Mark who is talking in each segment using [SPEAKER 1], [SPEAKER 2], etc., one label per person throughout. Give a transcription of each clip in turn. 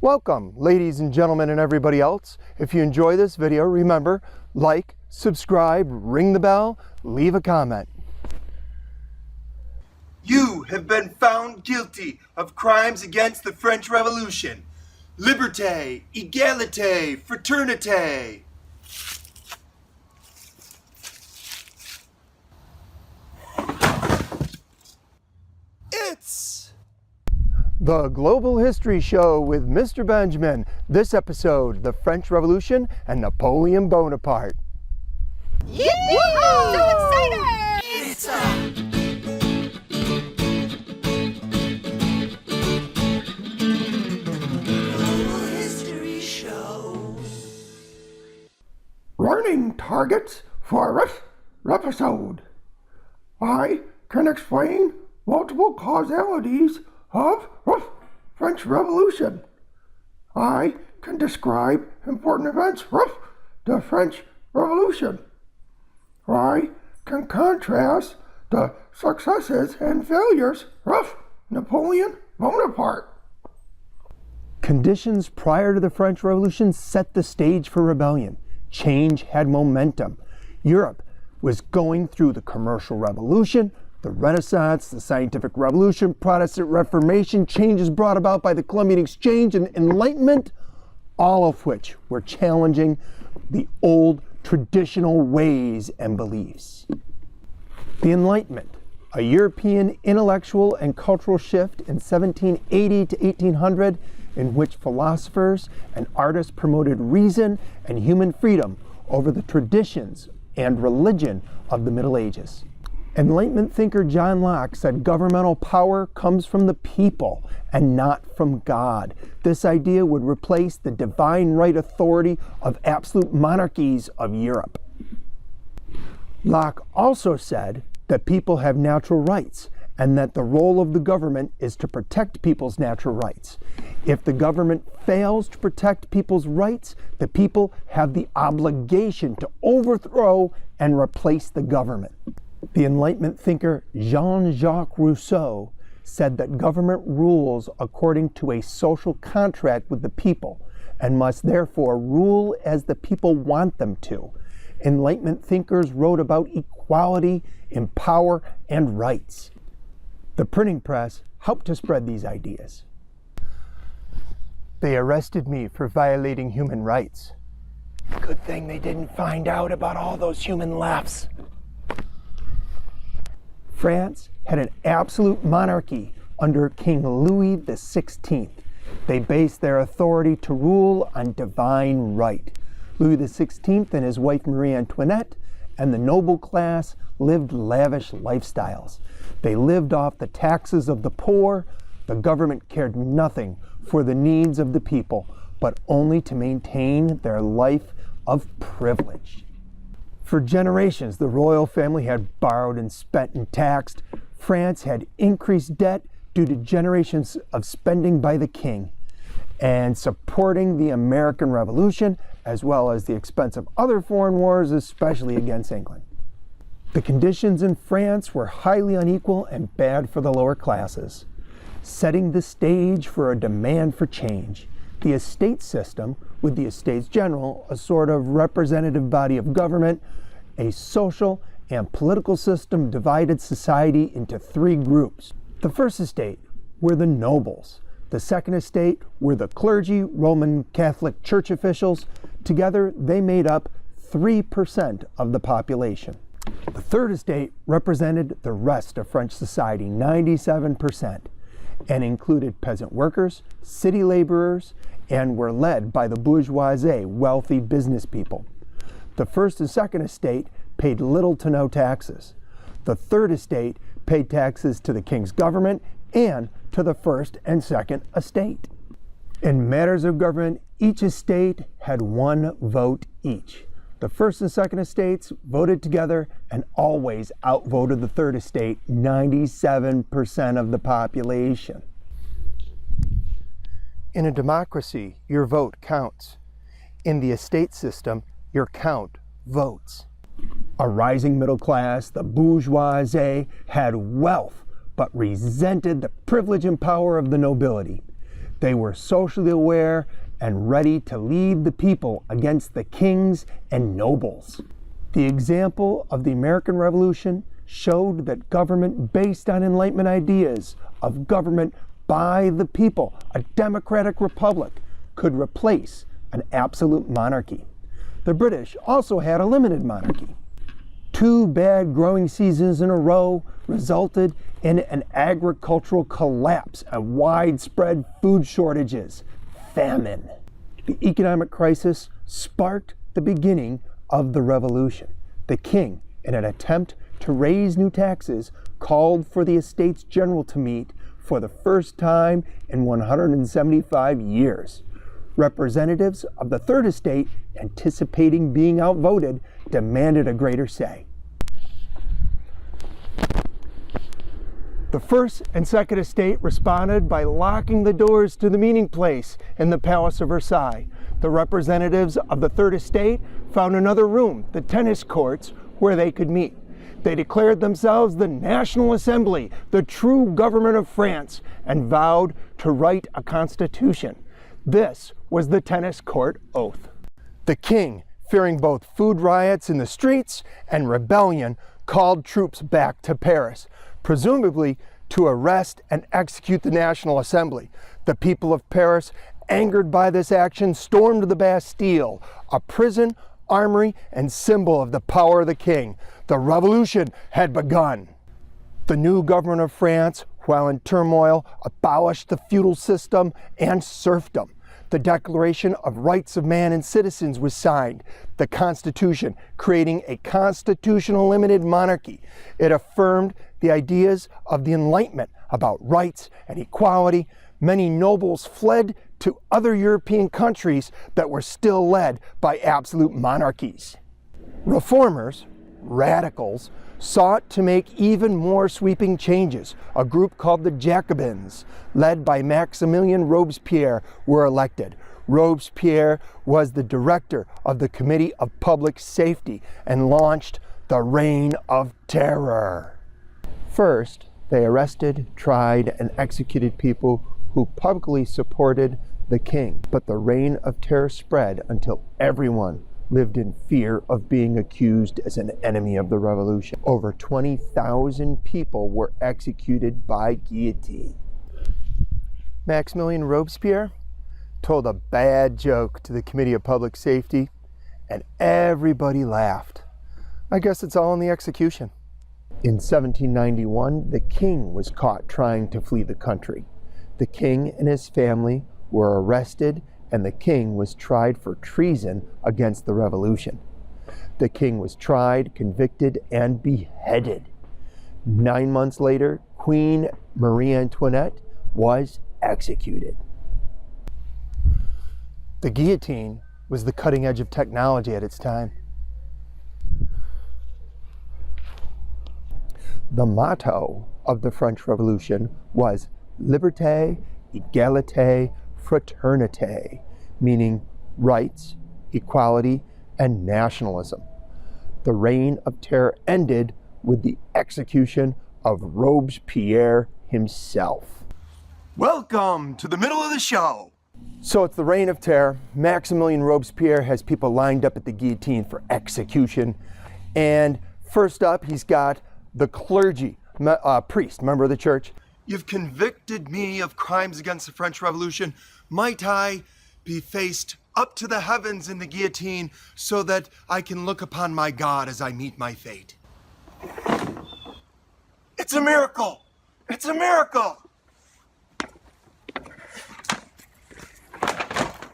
[SPEAKER 1] Welcome, ladies and gentlemen and everybody else. If you enjoy this video, remember, like, subscribe, ring the bell, leave a comment. You have been found guilty of crimes against the French Revolution. Liberté, égalité, fraternité. It's the Global History Show with Mr. Benjamin. This episode, the French Revolution and Napoleon Bonaparte.
[SPEAKER 2] Yippee! So excited!
[SPEAKER 3] It's Global History Show.
[SPEAKER 4] Learning targets for this episode. I can explain multiple causalities of French Revolution. I can describe important events of the French Revolution. I can contrast the successes and failures of Napoleon Bonaparte.
[SPEAKER 1] Conditions prior to the French Revolution set the stage for rebellion. Change had momentum. Europe was going through the commercial revolution, the Renaissance, the Scientific Revolution, Protestant Reformation, changes brought about by the Columbian Exchange and Enlightenment, all of which were challenging the old traditional ways and beliefs. The Enlightenment, a European intellectual and cultural shift in 1780 to 1800, in which philosophers and artists promoted reason and human freedom over the traditions and religion of the Middle Ages. Enlightenment thinker John Locke said governmental power comes from the people and not from God. This idea would replace the divine right authority of absolute monarchies of Europe. Locke also said that people have natural rights and that the role of the government is to protect people's natural rights. If the government fails to protect people's rights, the people have the obligation to overthrow and replace the government. The Enlightenment thinker Jean-Jacques Rousseau said that government rules according to a social contract with the people and must therefore rule as the people want them to. Enlightenment thinkers wrote about equality in power and rights. The printing press helped to spread these ideas. They arrested me for violating human rights. Good thing they didn't find out about all those human laughs. France had an absolute monarchy under King Louis XVI. They based their authority to rule on divine right. Louis XVI and his wife Marie Antoinette and the noble class lived lavish lifestyles. They lived off the taxes of the poor. The government cared nothing for the needs of the people, but only to maintain their life of privilege. For generations, the royal family had borrowed and spent and taxed. France had increased debt due to generations of spending by the king and supporting the American Revolution, as well as the expense of other foreign wars, especially against England. The conditions in France were highly unequal and bad for the lower classes, setting the stage for a demand for change. The estate system, with the Estates General, a sort of representative body of government, a social and political system divided society into three groups. The first estate were the nobles. The second estate were the clergy, Roman Catholic Church officials. Together, they made up 3% of the population. The third estate represented the rest of French society, 97%, and included peasant workers, city laborers, and were led by the bourgeoisie, wealthy business people. The first and second estate paid little to no taxes. The third estate paid taxes to the king's government and to the first and second estate. In matters of government, each estate had one vote each. The first and second estates voted together and always outvoted the third estate, 97% of the population. In a democracy, your vote counts. In the estate system, your count votes. A rising middle class, the bourgeoisie, had wealth but resented the privilege and power of the nobility. They were socially aware and ready to lead the people against the kings and nobles. The example of the American Revolution showed that government based on Enlightenment ideas of government by the people, a democratic republic, could replace an absolute monarchy. The British also had a limited monarchy. 2 bad growing seasons in a row resulted in an agricultural collapse and widespread food shortages, famine. The economic crisis sparked the beginning of the revolution. The king, in an attempt to raise new taxes, called for the Estates General to meet for the first time in 175 years. Representatives of the Third Estate, anticipating being outvoted, demanded a greater say. The First and Second Estate responded by locking the doors to the meeting place in the Palace of Versailles. The representatives of the Third Estate found another room, the tennis courts, where they could meet. They declared themselves the National Assembly, the true government of France, and vowed to write a constitution. This was the tennis court oath. The king, fearing both food riots in the streets and rebellion, called troops back to Paris, presumably to arrest and execute the National Assembly. The people of Paris, angered by this action, stormed the Bastille, a prison, armory, and symbol of the power of the king. The revolution had begun. The new government of France, while in turmoil, abolished the feudal system and serfdom. The Declaration of Rights of Man and Citizens was signed. The Constitution, creating a constitutional limited monarchy. It affirmed the ideas of the Enlightenment about rights and equality. Many nobles fled to other European countries that were still led by absolute monarchies. Reformers, radicals, sought to make even more sweeping changes. A group called the Jacobins, led by Maximilien Robespierre, were elected. Robespierre was the director of the Committee of Public Safety and launched the Reign of Terror. First, they arrested, tried, and executed people who publicly supported the king. But the Reign of Terror spread until everyone lived in fear of being accused as an enemy of the revolution. Over 20,000 people were executed by guillotine. Maximilien Robespierre told a bad joke to the Committee of Public Safety, and everybody laughed. I guess it's all in the execution. In 1791, the king was caught trying to flee the country. The king and his family were arrested, and the king was tried for treason against the revolution. The king was tried, convicted, and beheaded. 9 months later, Queen Marie Antoinette was executed. The guillotine was the cutting edge of technology at its time. The motto of the French Revolution was Liberté, Égalité, Fraternité, meaning rights, equality, and nationalism. The Reign of Terror ended with the execution of Robespierre himself.
[SPEAKER 4] Welcome to the middle of the show.
[SPEAKER 1] So it's the Reign of Terror. Maximilien Robespierre has people lined up at the guillotine for execution. And first up, he's got the clergy, priest, member of the church.
[SPEAKER 4] You've convicted me of crimes against the French Revolution. Might I be faced up to the heavens in the guillotine so that I can look upon my God as I meet my fate? It's a miracle! It's a miracle!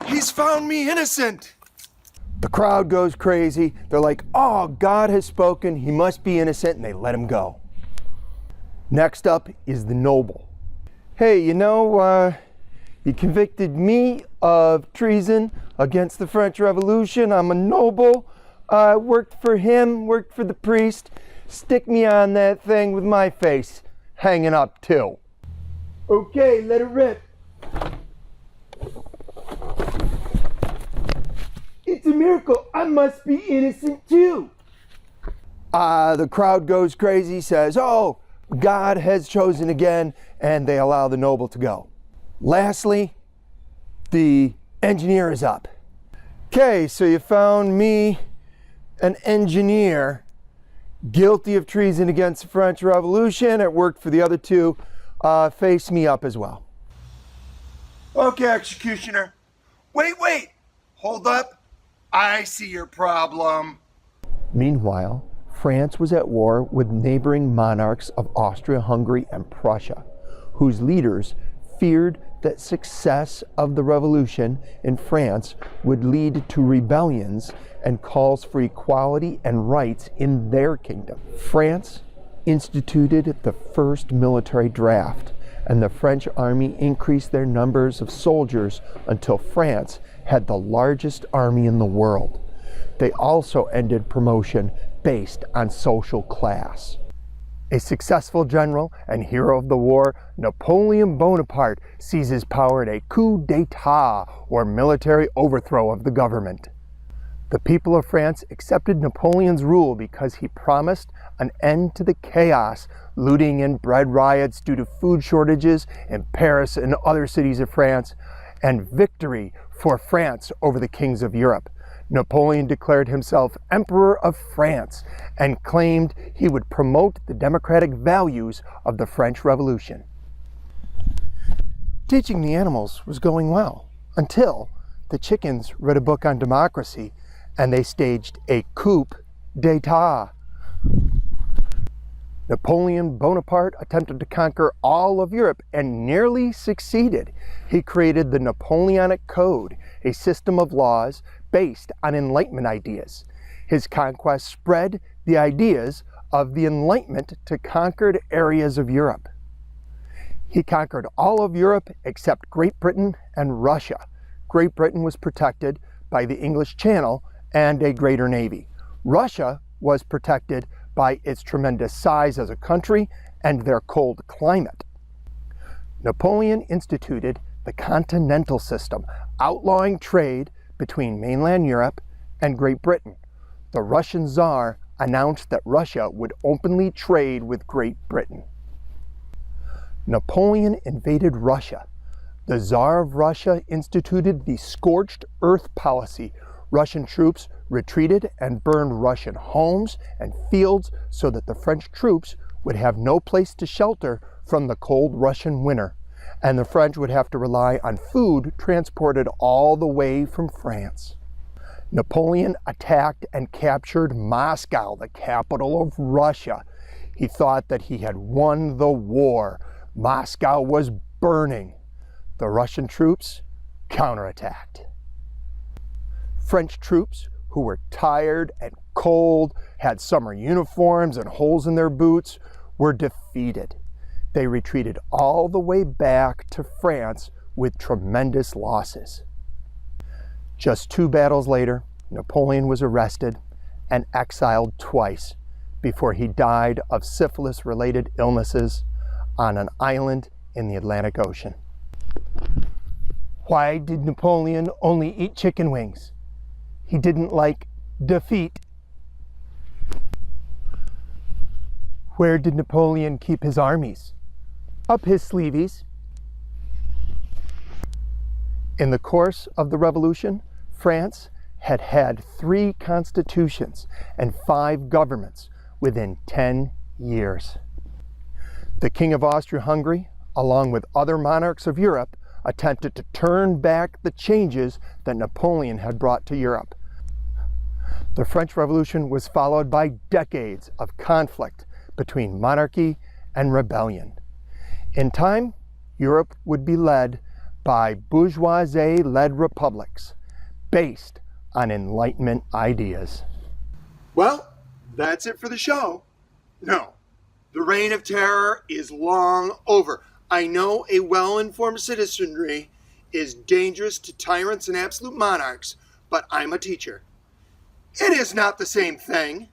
[SPEAKER 4] He's found me innocent!
[SPEAKER 1] The crowd goes crazy. They're like, oh, God has spoken. He must be innocent, and they let him go. Next up is the noble. Hey, you convicted me of treason against the French Revolution. I'm a noble. I worked for him, worked for the priest. Stick me on that thing with my face hanging up too. Okay, let it rip. It's a miracle. I must be innocent too. The crowd goes crazy, says, oh, God has chosen again, and they allow the noble to go. Lastly, The engineer is up. Okay, so you found me, an engineer, guilty of treason against the French Revolution. It worked for the other two. Face me up as well.
[SPEAKER 4] Okay, executioner. Wait. Hold up. I see your problem.
[SPEAKER 1] Meanwhile, France was at war with neighboring monarchs of Austria-Hungary and Prussia, whose leaders feared that success of the revolution in France would lead to rebellions and calls for equality and rights in their kingdom. France instituted the first military draft, and the French army increased their numbers of soldiers until France had the largest army in the world. They also ended promotion based on social class. A successful general and hero of the war, Napoleon Bonaparte seizes power at a coup d'etat, or military overthrow of the government. The people of France accepted Napoleon's rule because he promised an end to the chaos, looting and bread riots due to food shortages in Paris and other cities of France, and victory for France over the kings of Europe. Napoleon declared himself Emperor of France and claimed he would promote the democratic values of the French Revolution. Teaching the animals was going well until the chickens read a book on democracy and they staged a coup d'etat. Napoleon Bonaparte attempted to conquer all of Europe and nearly succeeded. He created the Napoleonic Code, a system of laws based on Enlightenment ideas. His conquest spread the ideas of the Enlightenment to conquered areas of Europe. He conquered all of Europe except Great Britain and Russia. Great Britain was protected by the English Channel and a greater navy. Russia was protected by its tremendous size as a country and their cold climate. Napoleon instituted the continental system, outlawing trade between mainland Europe and Great Britain. The Russian Tsar announced that Russia would openly trade with Great Britain. Napoleon invaded Russia. The Tsar of Russia instituted the scorched earth policy. Russian troops retreated and burned Russian homes and fields so that the French troops would have no place to shelter from the cold Russian winter, and the French would have to rely on food transported all the way from France. Napoleon attacked and captured Moscow, the capital of Russia. He thought that he had won the war. Moscow was burning. The Russian troops counterattacked. French troops, who were tired and cold, had summer uniforms and holes in their boots, were defeated. They retreated all the way back to France with tremendous losses. Just 2 battles later, Napoleon was arrested and exiled twice before he died of syphilis-related illnesses on an island in the Atlantic Ocean. Why did Napoleon only eat chicken wings? He didn't like defeat. Where did Napoleon keep his armies? Up his sleeves. In the course of the revolution, France had had 3 constitutions and 5 governments within 10 years. The King of Austria-Hungary, along with other monarchs of Europe, attempted to turn back the changes that Napoleon had brought to Europe. The French Revolution was followed by decades of conflict between monarchy and rebellion. In time, Europe would be led by bourgeoisie-led republics based on Enlightenment ideas.
[SPEAKER 4] Well, that's it for the show. No, the reign of terror is long over. I know a well-informed citizenry is dangerous to tyrants and absolute monarchs, but I'm a teacher. It is not the same thing.